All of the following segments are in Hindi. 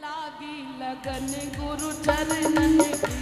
लागी लगन गुरु चरणन की।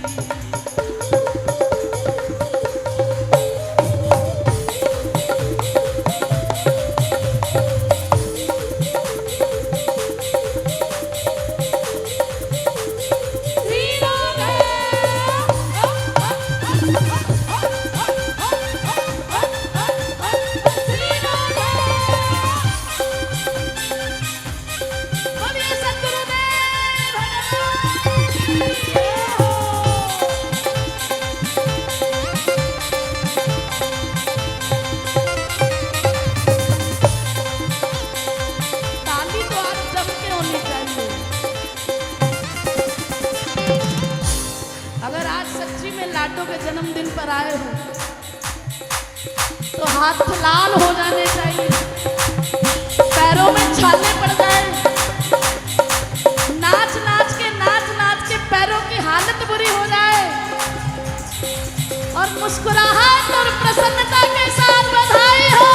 लाडो के जन्मदिन पर आए हो तो हाथ लाल हो जाने चाहिए, पैरों में छाले पड़ जाए, नाच नाच के पैरों की हालत बुरी हो जाए और मुस्कुराहट और प्रसन्नता के साथ बधाई हो।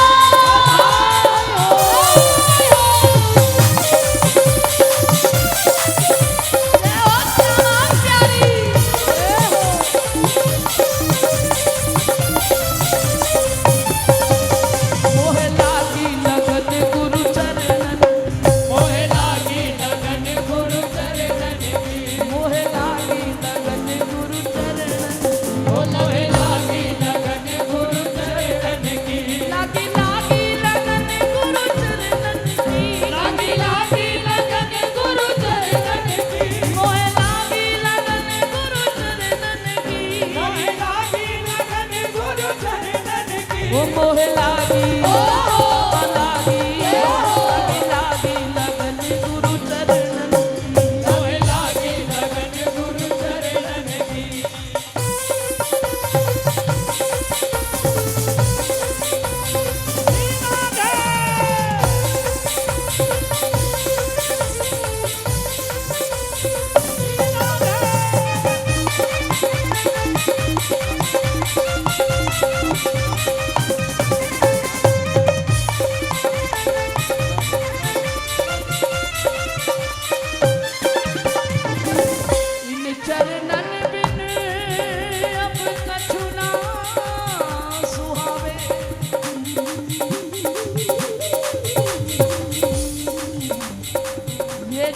वो मोह लागी लागी लागी लगन गुरु चरणन की, मोह लागी लगन गुरु चरणन की।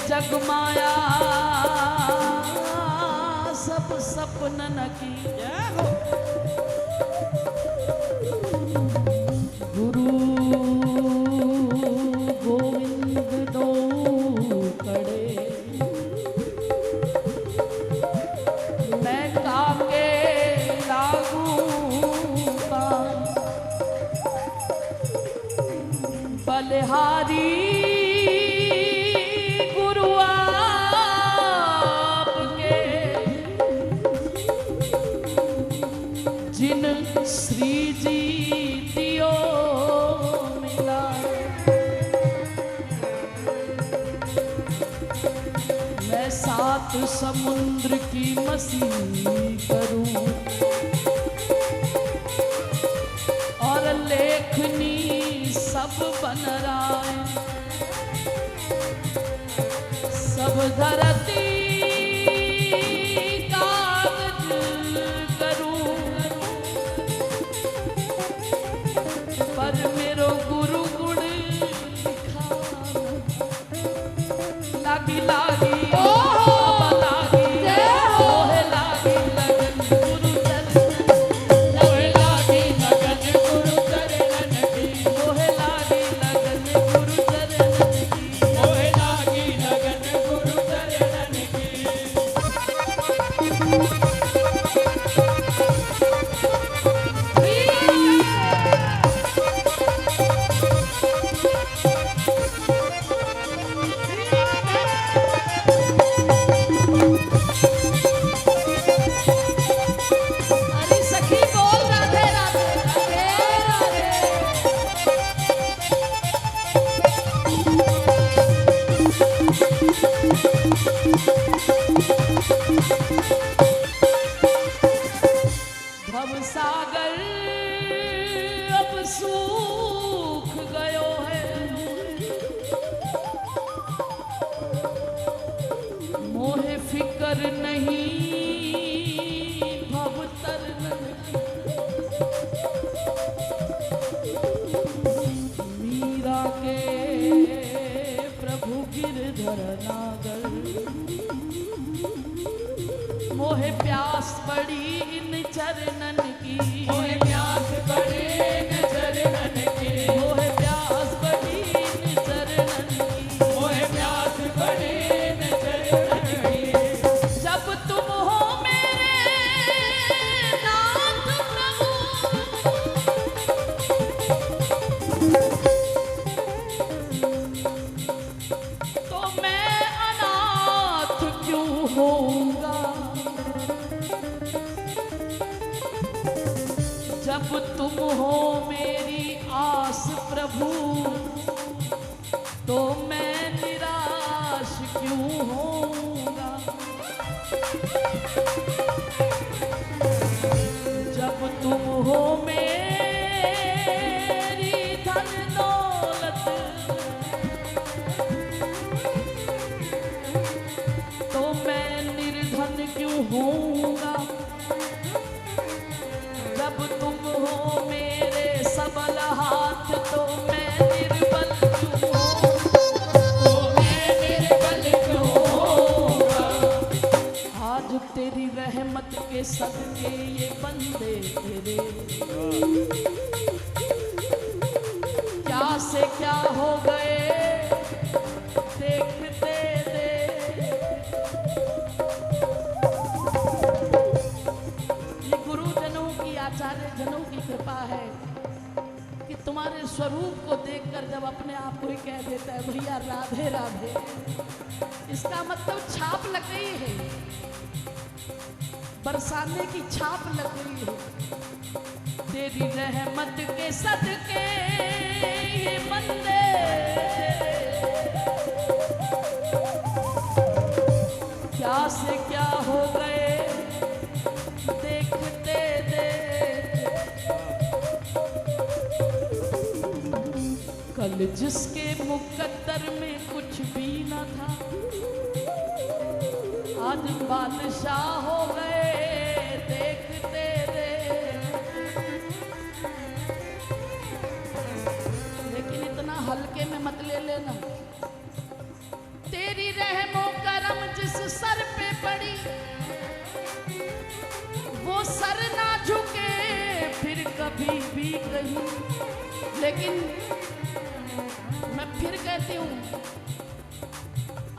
जगमाया सब सपनन की, गुरु गोविंद दो कड़े, मैं काके लागू का बलिहारी श्री जी दियो मिला, मैं सात समुद्र की मसीह करूं और लेखनी सब बन राय, सब धरती पर मेरो गुरु गुण लागी लागी फिकर नहीं भव तरन की। मीरा के प्रभु गिरधर नागर, मोहे प्यास पड़ी इन चरणन की। मोहे प्यास पड़ी इन चरणन की। मोहे प्यास पड़ी इन चरणन की। मोहे प्यास पड़ी इन चरणन की। जब तुम हो मेरे नाथ प्रभु, तो मैं अनाथ क्यों होऊंगा। जब तुम हो मेरी आस प्रभु, तो मैं निराश क्यों होऊंगा। जब तुम हो मेरी धन दौलत, तो मैं निर्धन क्यों होऊंगा। जब तुम हो मेरे सबल हाथ, तो मैं निर्बल क्यों होऊंगा। तो मैं निर्बल क्यों होऊंगा। आज तेरी रहमत के सदके ये बंदे तेरे क्या से क्या हो गए देखते दे। ये गुरुजनों की, आचार्य जनों की कृपा है कि तुम्हारे स्वरूप को देखकर जब अपने आप को ही कह देता है भैया राधे राधे, इसका मतलब छाप लग गई है, बरसाने की छाप लग गई है। तेरी रहमत के सदके ये बंदे क्या से क्या हो गए देखते दे। कल जिसके मुकद्दर में कुछ भी न था, आज बादशाह हो गए देखते दे। लेकिन इतना हल्के में मत ले लेना। तेरी रहमो करम जिस सर पे पड़ी, वो सर ना झुके फिर कभी भी कहीं। लेकिन मैं फिर कहती हूँ,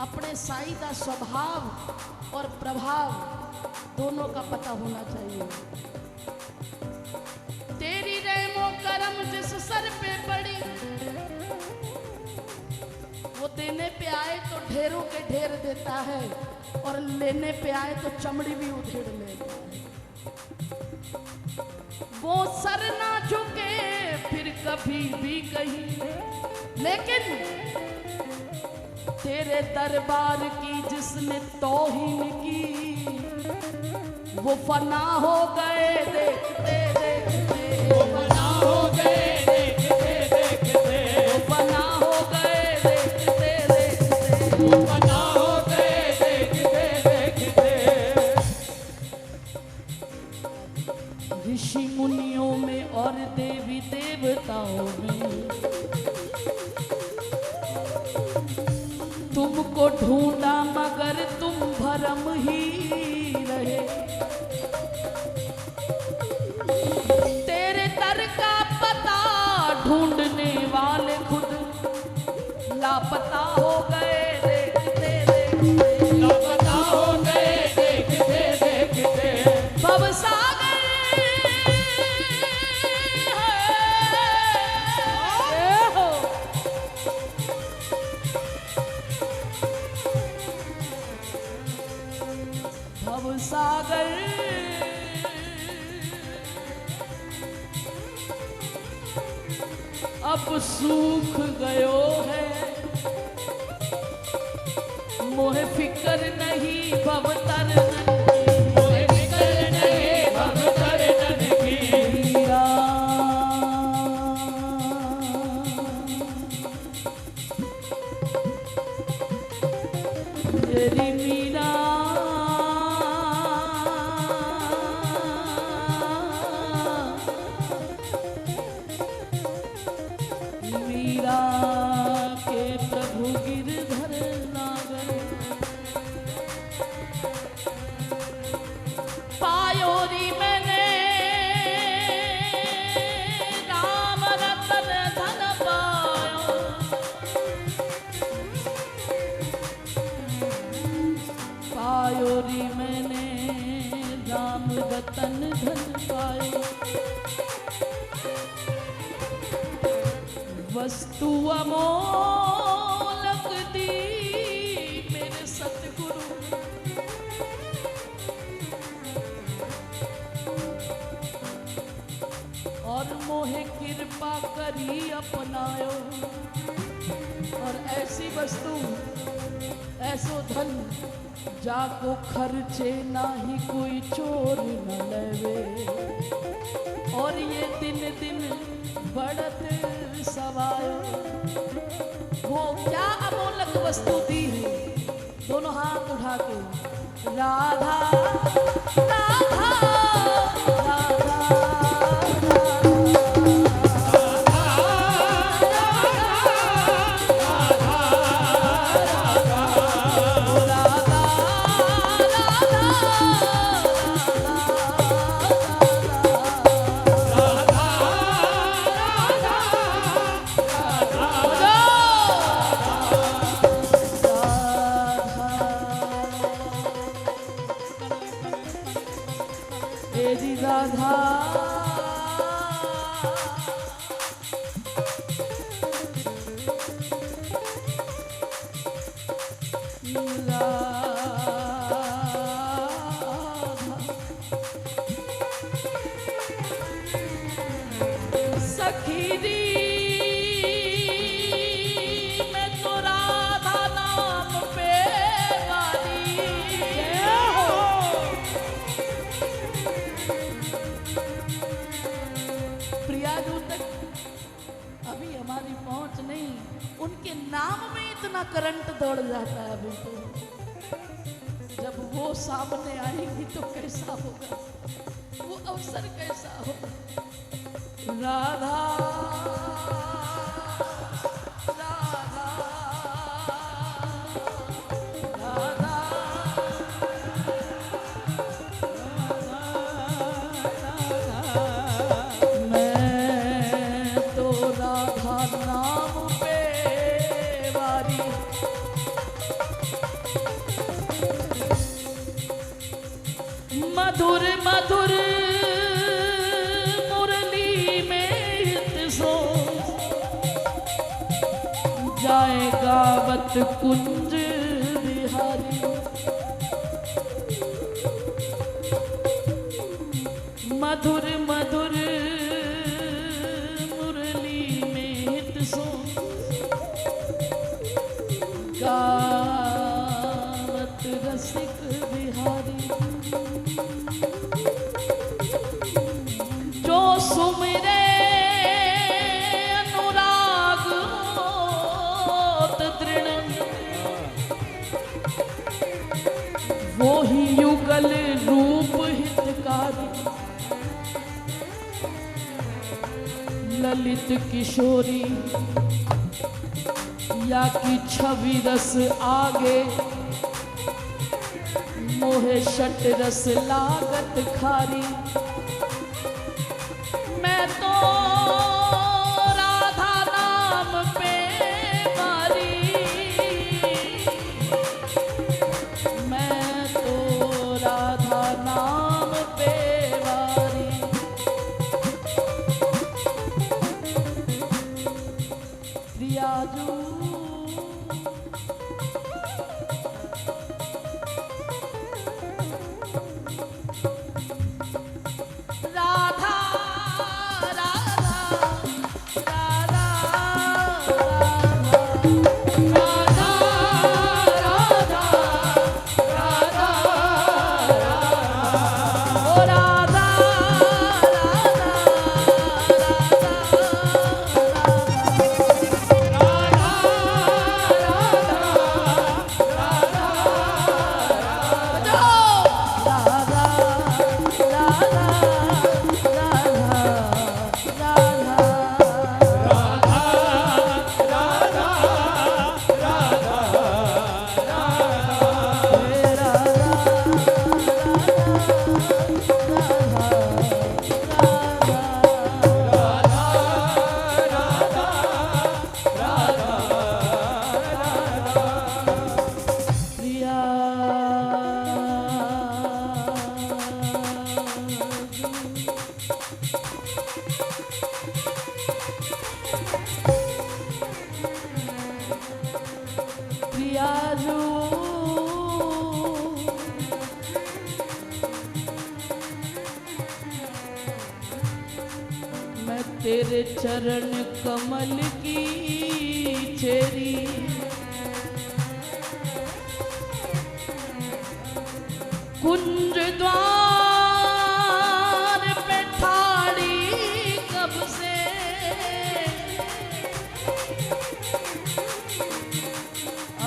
अपने साईं का स्वभाव और प्रभाव दोनों का पता होना चाहिए। तेरी रहमो करम जिस सर पे पड़ी, वो देने पे आए तो ढेरों के ढेर देता है, और लेने पे आए तो चमड़ी भी उधेड़ लेता है। वो सर ना झुके फिर कभी भी कहीं। लेकिन तेरे दरबार की जिसने तौहीन की, वो फना हो गए देखते देखते। वो फना हो गए देखते देखते। वो फना हो गए देखते देखते। वो फना हो गए देखते देखते। ऋषि मुनियों में और देवी देवताओं में तुमको ढूंढा मगर तुम भरम ही रहे। तेरे दर का पता ढूंढने वाले खुद लापता हो गए देखते देखते। लापता हो गए देखते देखते। भवसागर हो। भवसागर अब सूख गयो है, मोहे फिकर नहीं भव तरन की। मोहे फिकर नहीं भव तरन की। मीरा तेरी मीरा पायो री मैंने राम रतन धन पायो। वस्तु अमोलक दी मेरे सतगुरु। और मोहे कृपा करी अपनायो। और ऐसी वस्तु ऐसो धन जाको खर्चे नाही कोई चोर न लेवे। और ये दिन दिन बढ़त सवायो। वो क्या अमोलक वस्तु दी है? दोनों हाथ उठा के राधा राधा राधा तेरी राधा सखी दी मैं तो राधा नाम पे वाली। प्रियाजू तक अभी हमारी पहुंच नहीं, उनके नाम में इतना करंट दौड़ जाता है अभी तो। जब वो सामने आएंगी तो कैसा होगा, वो अवसर कैसा होगा। राधा राधा राधा मैं तो राधा नाम पे वारी। मधुर मधुर मुरली में हित सो जाए गावत कुंज बिहारी। मधुर मधुर मुरली में हित सो गावत रसिक बिहारी। जो सुमिरे अनुराग होत दृढ़ वो ही युगल रूप हितकारी। ललित किशोरी या की छवि रस आगे मोहे षट रस लागत खारी। मैं तो राधा नाम पे वारी। मैं तो राधा नाम पे वारी। प्रियाजू राधा राधा तेरे चरण कमल की चेरी कुंज द्वार पे ठाड़ी कब से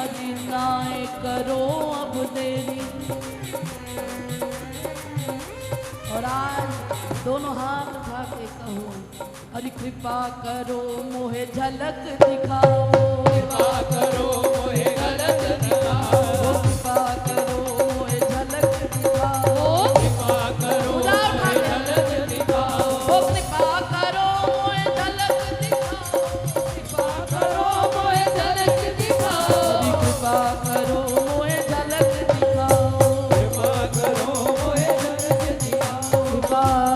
अरे नाय करो अब देरी। और आज दोनों हाथ उठा के कहो अरे कृपा करो मोहे झलक दिखाओ, कृपा करो मोहे झलक दिखाओ, कृपा करो मोहे झलक दिखाओ, कृपा करो मोहे झलक दिखाओ, कृपा करो मोहे झलक दिखाओ, कृपा करो मोहे झलक दिखाओ, कृपा करो मोहे झलक दिखाओ, कृपा करो मोहे झलक दिखाओ, कृपा करो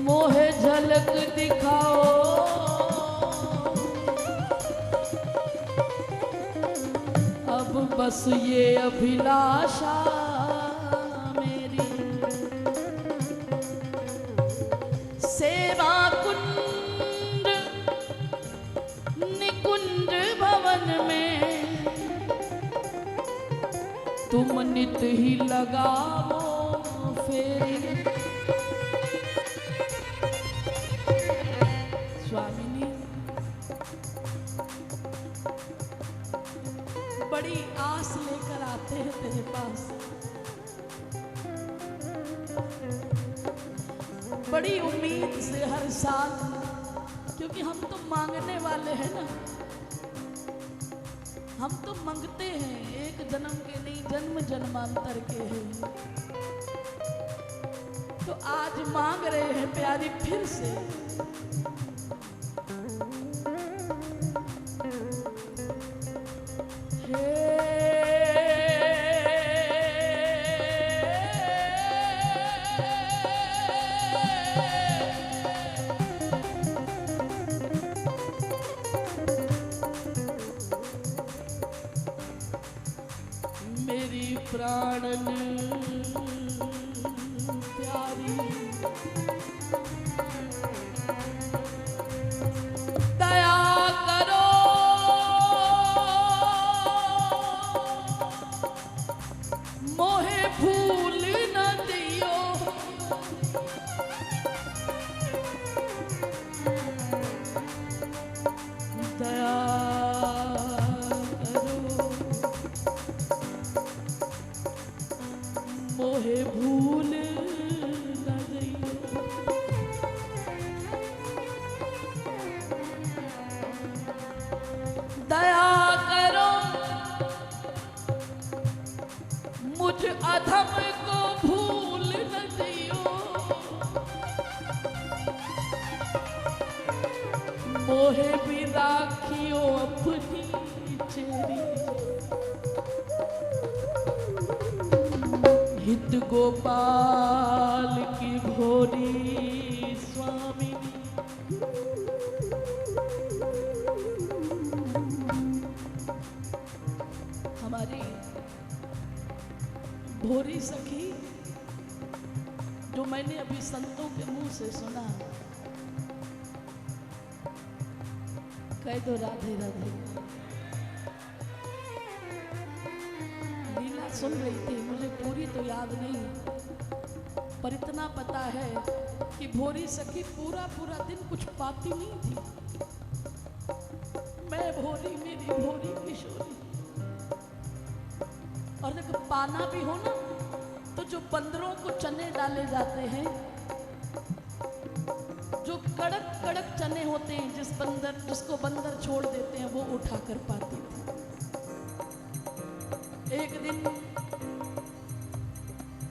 मोहे झलक दिखाओ। अब बस ये अभिलाषा मेरी सेवा कुंड निकुंज भवन में तुम नित ही लगाओ फेरी। स्वामिनी बड़ी आस लेकर आते हैं तेरे पास, बड़ी उम्मीद से हर साल, क्योंकि हम तो मांगने वाले हैं ना, हम तो मांगते हैं, एक जन्म के नहीं जन्म जन्मांतर के हैं। तो आज मांग रहे हैं प्यारी फिर से, मेरी प्राणन प्यारी दया करो, मोहे भूल न दियो, दया मोहे भूल न गई। दया करो मुझ अधम को भूल न दियो, मोहे भी राखियो अपनी चेरी। हित गोपाल की भोरी स्वामी, हमारी भोरी सखी जो मैंने अभी संतों के मुंह से सुना, कह दो राधे राधे। लीला सुन रही थी, मुझे पूरी तो याद नहीं, पर इतना पता है कि भोरी सखी पूरा पूरा दिन कुछ पाती नहीं थी। मैं भोरी मेरी भोरी किशोरी। और जब पाना भी हो ना, तो जो बंदरों को चने डाले जाते हैं, जो कड़क कड़क चने होते हैं, जिसको बंदर छोड़ देते हैं, वो उठाकर पाती थी। एक दिन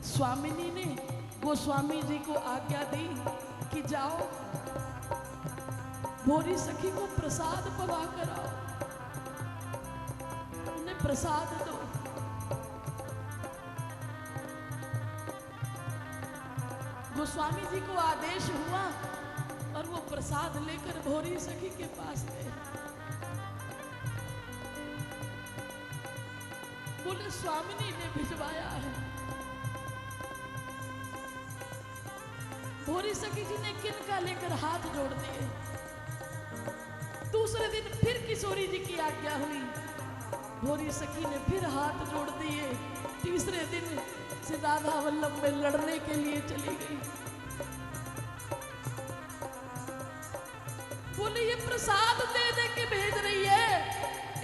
स्वामिनी ने गोस्वामी जी को आज्ञा दी कि जाओ भोरी सखी को प्रसाद पवा कर आओ, उन्हें प्रसाद दो। गोस्वामी जी को आदेश हुआ और वो प्रसाद लेकर भोरी सखी के पास गए। बोले स्वामिनी ने भिजवाया है। भोरी सखी जी ने किनका लेकर हाथ जोड़ दिए। दूसरे दिन फिर किशोरी जी की आज्ञा हुई, भोरी सखी ने फिर हाथ जोड़ दिए। तीसरे दिन से राधा वल्लभ में लड़ने के लिए चली गई। बोले ये प्रसाद दे दे के भेज रही है,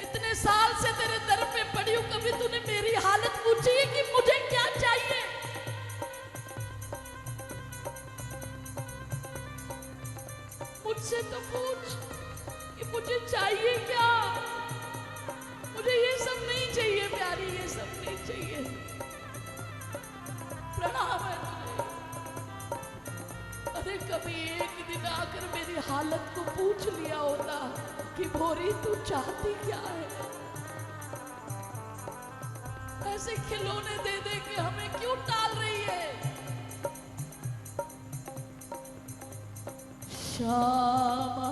इतने साल से तेरे दर पे पड़ी हूं, कभी तूने मेरी हालत पूछी है कि मुझे क्या चाहिए? मुझसे तो पूछ कि मुझे चाहिए क्या? मुझे ये सब नहीं चाहिए प्यारी, ये सब नहीं चाहिए। प्रणाम है तुझे। अरे कभी एक दिन आकर मेरी हालत को पूछ लिया होता कि भोरी तू चाहती क्या है? ऐसे खिलौने दे दे के हमें क्यों टाल रही है? श्यामा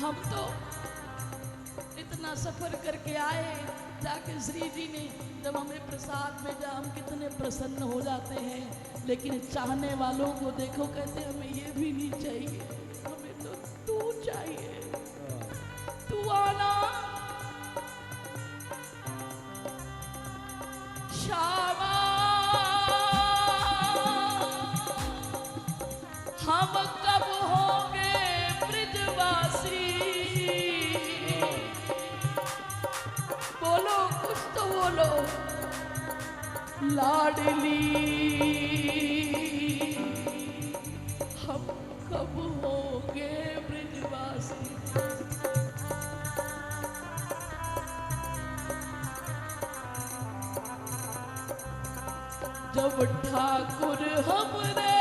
हम तो इतना सफर करके आए, जाके श्री जी ने जब हमें प्रसाद भेजा हम कितने प्रसन्न हो जाते हैं, लेकिन चाहने वालों को देखो कहते हमें ये भी नहीं चाहिए, हमें तो तू चाहिए, तू आना श्यामा। हम कब होंगे ब्रजवासी? बोलो कुछ तो बोलो। लाडली हम कब होंगे ब्रजवासी? जब ठाकुर हमरे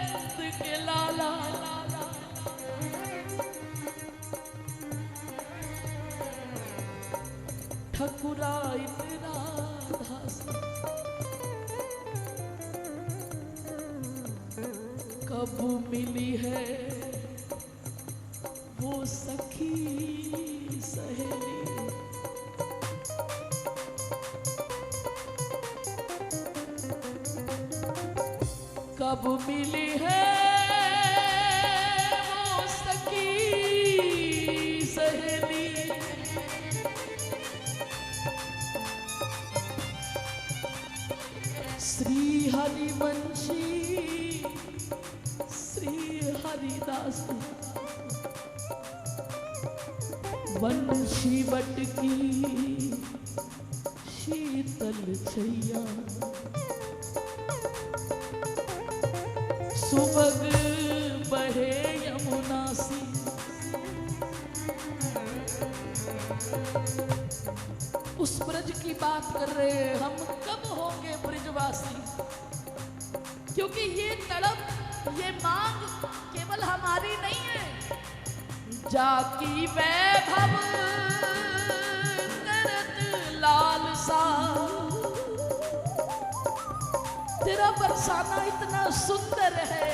नंद के लाला ठकुराई राधा से, कब मिली है वो सखी सहेली? कब मिली है वो सखी सहेली? श्री हरिवंशी श्री हरिदास वंशी बट की शीतल छैया, सुबग बहे यमुना सी। उस ब्रज की बात कर रहे हैं हम, कब होंगे ब्रजवासी? क्योंकि ये तड़प ये मांग केवल हमारी नहीं है, जाकी वैभव करत लालसा। तेरा बरसाना इतना सुंदर है,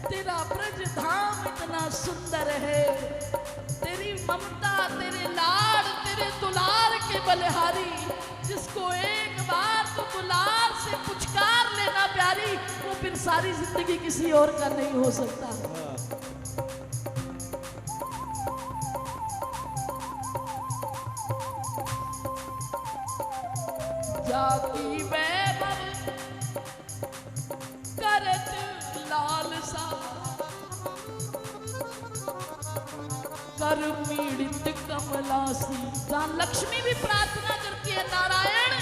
तेरा ब्रज धाम इतना सुंदर है, तेरी ममता तेरे लाड़ तेरे दुलार के बलिहारी, जिसको एक बार तो दुलार से पुचकार लेना प्यारी, वो फिर सारी जिंदगी किसी और का नहीं हो सकता। जाकी वैभव करत लालसा, कर पीड़ित कमलासी। जहाँ लक्ष्मी भी प्रार्थना करती है, नारायण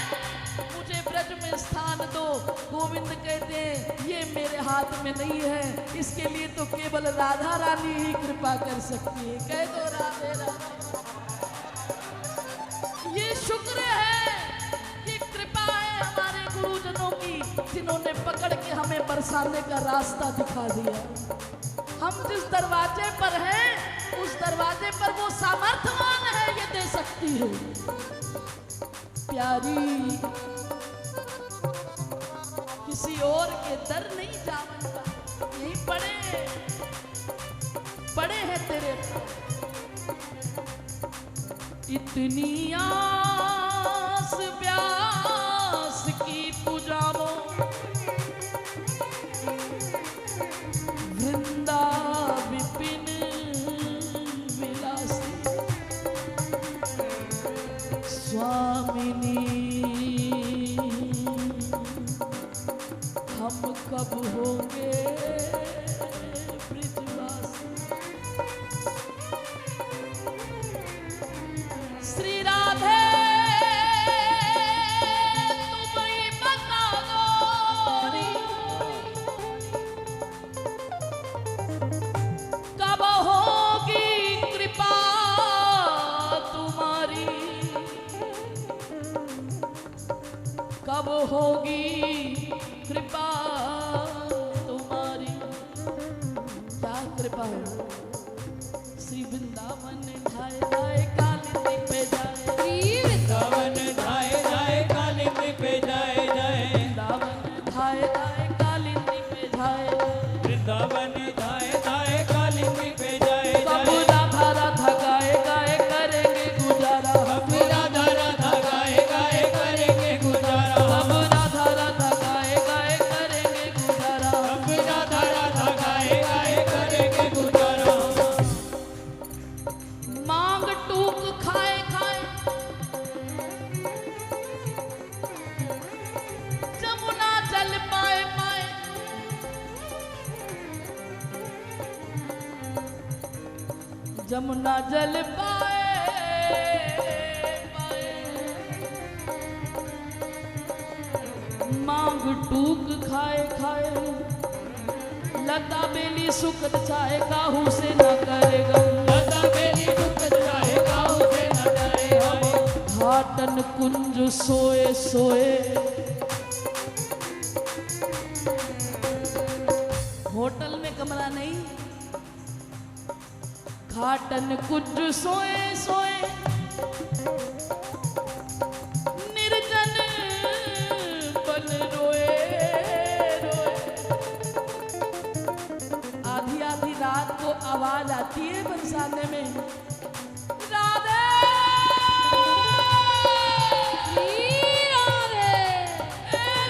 मुझे ब्रज में स्थान दो, गोविंद कहते हैं ये मेरे हाथ में नहीं है, इसके लिए तो केवल राधा रानी ही कृपा कर सकती है। कह दो राधे राधे। ये शुक्र है, ये कृपा है हमारे गुरुजनों की, जिन्होंने पकड़ के हमें बरसाने का रास्ता दिखा दिया। हम जिस दरवाजे पर हैं उस दरवाजे पर वो सामर्थ्यवान है, ये दे सकती है। प्यारी किसी और के दर नहीं जावनता, नहीं पड़े, पड़े हैं तेरे इतनी आस प्यास की पूजाओ वृंदा विपिन विलासी स्वामिनी हम कब होंगे ब्रिजवासी। श्री राधे तुम ही बता दो कब होगी कृपा तुम्हारी, कब होगी कृपा तुम्हारी। क्या कृपा है? श्री वृंदावन ढाए ढाए काली पे जाए, वृंदावन ढाए ढाए काली पे जाए जाए, वृंदावन ढाए ढाए काली पे जाए, वृंदावन ढाए ढाए काली पे जाए सब जाए। राधा राधा गाए गाए करेंगे गुजारा, हम राधा राधा गाए गाए करेंगे गुजारा, सब राधा राधा गाए गाए करेंगे गुजारा। हम राधा राधा गाए गाए करेंगे गुजारा। मांग टूक खाए खाए जमुना जल पाए पाए, जमुना जल पाए पाए, मांग टूक खाए खाए लता बेली सुखद चाहे काहू से न करेगा, लता बेली दुख जाए काहू से न डरे हम, घाटन कुंज सोए सोए। होटल में कमरा नहीं, घाटन कुंज सोए सोए निर्जन बन रोए रोए। आधी आधी रात को आवाज आती है बरसाने में, राधे राधे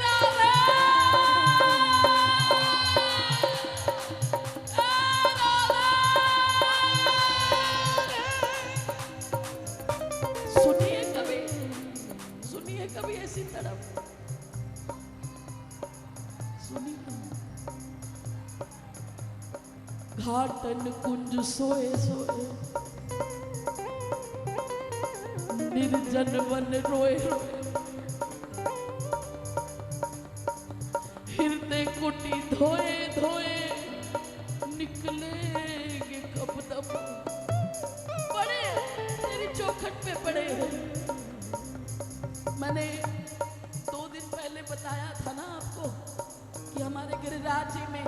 राधे सुनिए कभी, सुनिए कभी ऐसी तड़प, सुनिए कभी। घाटन कुंज सोए सोए निर्जन वन रोए रोए, हृदय कुटी धोए धोए निकलेंगे कब तब। पड़े तेरी चौखट पे पड़े हैं। मैंने 2 दिन पहले बताया था ना आपको कि हमारे गिरिराज जी में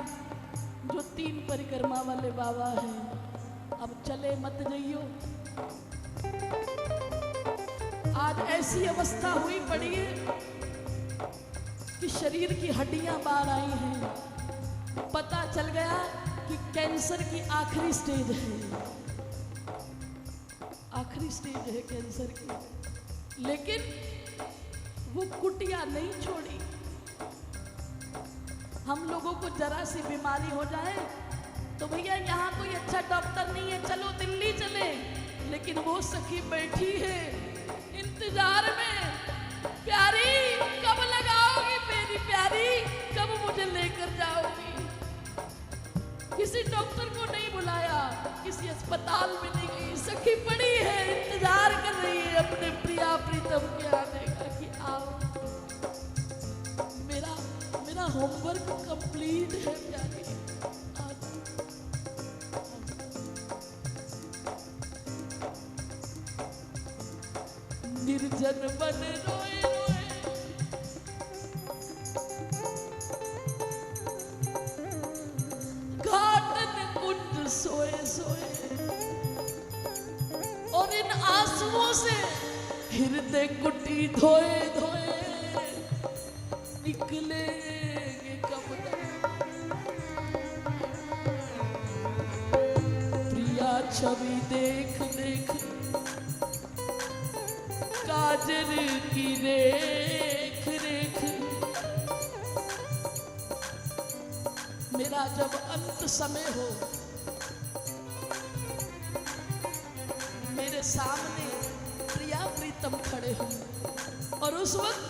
जो 3 परिक्रमा वाले बाबा हैं, अब चले मत जाइयो। आज ऐसी अवस्था हुई पड़ी है कि शरीर की हड्डियां बाहर आई हैं। पता चल गया कि कैंसर की आखिरी स्टेज है, आखिरी स्टेज है कैंसर की। लेकिन वो कुटिया नहीं छोड़ी। हम लोगों को जरा सी बीमारी हो जाए तो भैया यहाँ कोई अच्छा डॉक्टर नहीं है, चलो दिल्ली चले। लेकिन वो सखी बैठी है इंतजार में, प्यारी कब लगाओगी मेरी प्यारी, कब मुझे लेकर जाओगी। किसी डॉक्टर को नहीं बुलाया, किसी अस्पताल में नहीं गई, सखी पड़ी है इंतजार कर रही है अपने प्रिया प्रीतम के आने का कि आओ। मेरा होमवर्क कंप्लीट है प्यारी। निर्जन बन रोए रोए, घाटन कुंज सोए सोए, और इन आंसुओं से हृदय कुटी धोए धोए निकलेंगे कब तक। छवि देख देख काजल की रेख रेख। मेरा जब अंत समय हो, मेरे सामने प्रिया प्रीतम खड़े हो, और उस वक्त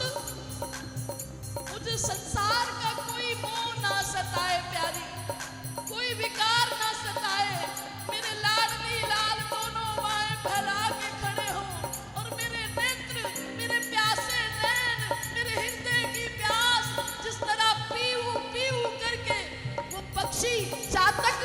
मुझे संसार का कोई मोह ना सताए प्यारी, कोई विकार ना सताए। मेरे लाडली लाल दोनों बाएं फैला के खड़े हो, और मेरे नेत्र, मेरे प्यासे नैन, मेरे हृदय की प्यास जिस तरह पीऊ पीऊ करके वो पक्षी चातक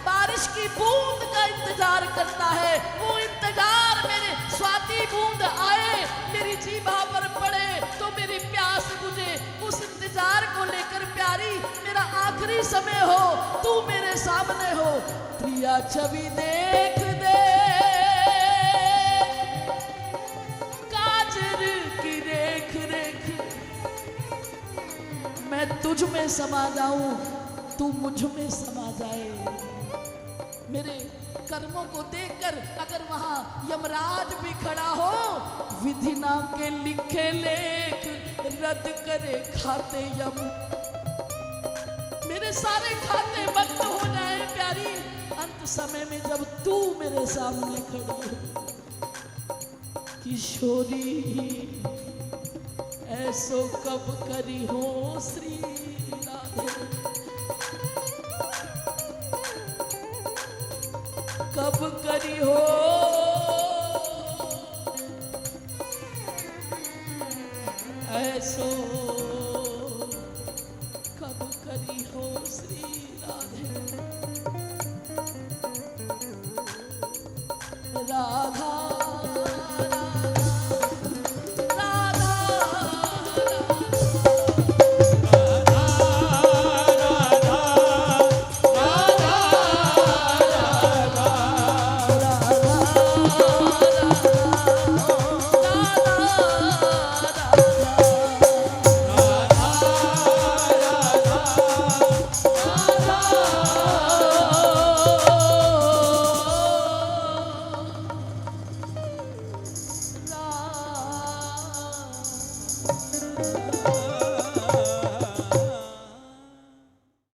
बारिश की बूंद का इंतजार करता है, वो इंतजार मेरे स्वाति बूंद आए, मेरी जीभा पर पड़े तो मेरी प्यास बुझे। उस इंतजार को लेकर प्यारी, मेरा आखिरी समय हो, तू मेरे सामने हो। प्रिया छवि देख दे काजल की रेख रेख। मैं तुझ में समा जाऊं, तू मुझ में समा जाए। मेरे कर्मों को देखकर अगर वहां यमराज भी खड़ा हो, विधि नाम के लिखे लेख रद्द करे खाते यम। मेरे सारे खाते बंद हो जाए प्यारी, अंत समय में जब तू मेरे सामने खड़ी हो। किशोरी ऐसो कब करी हो श्री राधे, कब करी हो ऐसो, कब करी हो श्री राधे।